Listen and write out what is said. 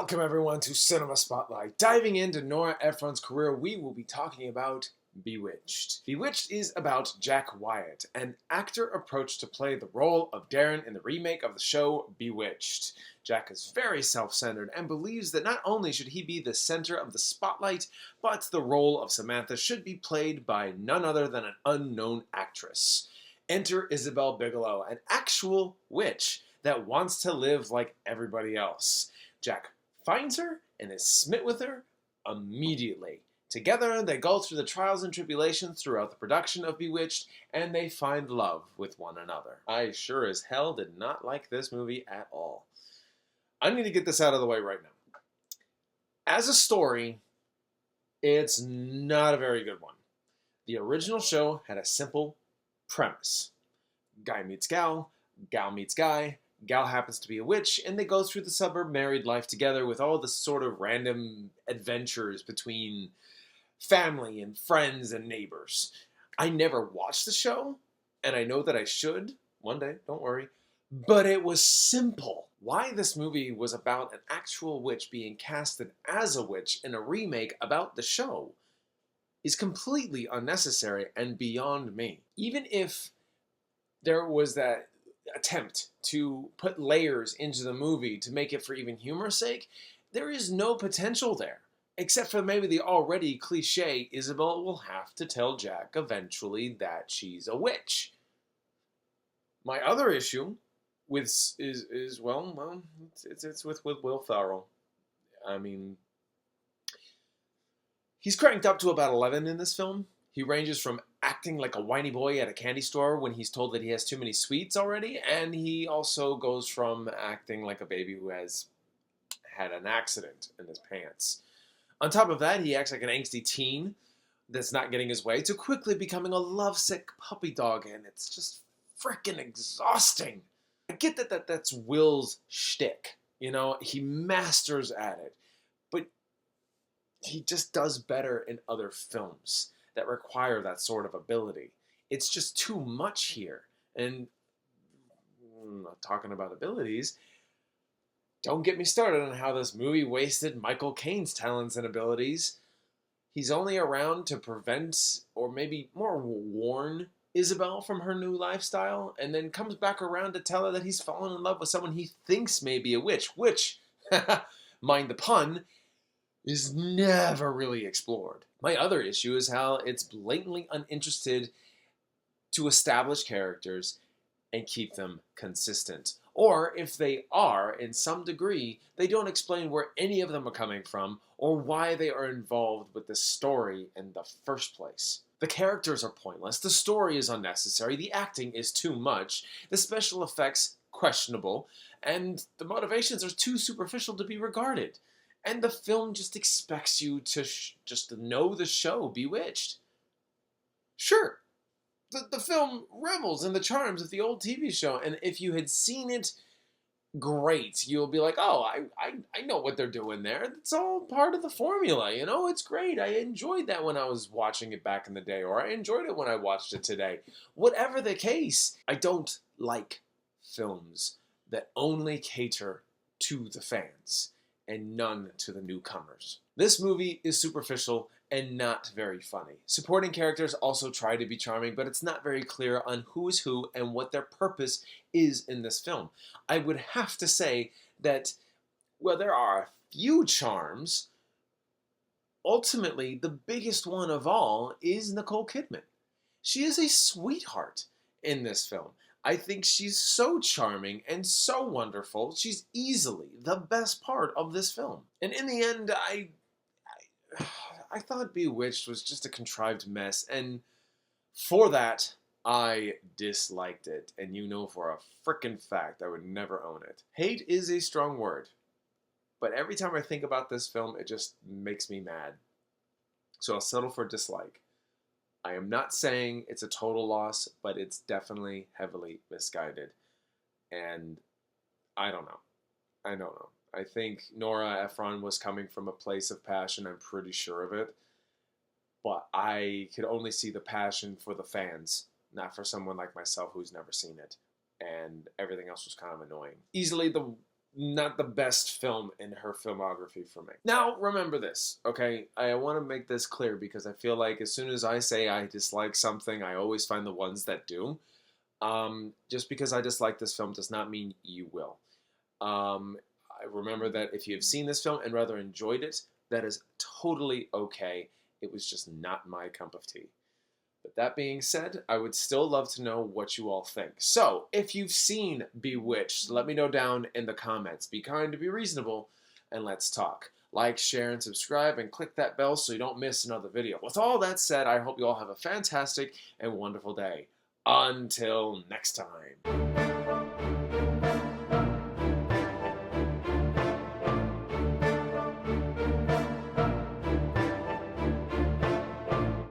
Welcome everyone to Cinema Spotlight. Diving into Nora Ephron's career, we will be talking about Bewitched. Bewitched is about Jack Wyatt, an actor approached to play the role of Darrin in the remake of the show Bewitched. Jack is very self-centered and believes that not only should he be the center of the spotlight, but the role of Samantha should be played by none other than an unknown actress. Enter Isabel Bigelow, an actual witch that wants to live like everybody else. Jack finds her and is smit with her immediately. Together, they go through the trials and tribulations throughout the production of Bewitched, and they find love with one another. I sure as hell did not like this movie at all. I need to get this out of the way right now. As a story, it's not a very good one. The original show had a simple premise. Guy meets gal meets guy, gal happens to be a witch, and they go through the suburb married life together with all the sort of random adventures between family and friends and neighbors. I never watched the show, and I know that I should one day, don't worry, but it was simple. Why this movie was about an actual witch being casted as a witch in a remake about the show is completely unnecessary and beyond me. Even if there was that attempt to put layers into the movie to make it for even humor's sake, there is no potential there. Except for maybe the already cliche, Isabel will have to tell Jack eventually that she's a witch. My other issue with is it's with Will Ferrell. I mean, he's cranked up to about 11 in this film. He ranges from acting like a whiny boy at a candy store when he's told that he has too many sweets already, and he also goes from acting like a baby who has had an accident in his pants. On top of that, he acts like an angsty teen that's not getting his way to quickly becoming a lovesick puppy dog, and it's just freaking exhausting. I get that that's Will's shtick. You know, he masters at it, but he just does better in other films that require that sort of ability. It's just too much here. And talking about abilities, don't get me started on how this movie wasted Michael Caine's talents and abilities. He's only around to prevent, or maybe more warn, Isabel from her new lifestyle, and then comes back around to tell her that he's fallen in love with someone he thinks may be a witch, which, mind the pun, is never really explored. My other issue is how it's blatantly uninterested to establish characters and keep them consistent. Or if they are, in some degree, they don't explain where any of them are coming from or why they are involved with the story in the first place. The characters are pointless, the story is unnecessary, the acting is too much, the special effects questionable, and the motivations are too superficial to be regarded. And the film just expects you to just know the show, Bewitched. Sure, the film revels in the charms of the old TV show, and if you had seen it, great. You'll be like, oh, I know what they're doing there. It's all part of the formula, you know? It's great. I enjoyed that when I was watching it back in the day, or I enjoyed it when I watched it today. Whatever the case, I don't like films that only cater to the fans and none to the newcomers. This movie is superficial and not very funny. Supporting characters also try to be charming, but it's not very clear on who is who and what their purpose is in this film. I would have to say that, well, there are a few charms. Ultimately, the biggest one of all is Nicole Kidman. She is a sweetheart in this film. I think she's so charming and so wonderful. She's easily the best part of this film. And in the end, I thought Bewitched was just a contrived mess. And for that, I disliked it. And you know for a frickin' fact I would never own it. Hate is a strong word. But every time I think about this film, it just makes me mad. So I'll settle for dislike. I am not saying it's a total loss, but it's definitely heavily misguided. And I don't know. I don't know. I think Nora Ephron was coming from a place of passion. I'm pretty sure of it. But I could only see the passion for the fans, not for someone like myself who's never seen it. And everything else was kind of annoying. Easily the not the best film in her filmography for me. Now, remember this, okay? I want to make this clear because I feel like as soon as I say I dislike something, I always find the ones that do. Just because I dislike this film does not mean you will. I remember that if you have seen this film and rather enjoyed it, that is totally okay. It was just not my cup of tea. But that being said, I would still love to know what you all think. So, if you've seen Bewitched, let me know down in the comments. Be kind, be reasonable, and let's talk. Like, share, and subscribe, and click that bell so you don't miss another video. With all that said, I hope you all have a fantastic and wonderful day. Until next time.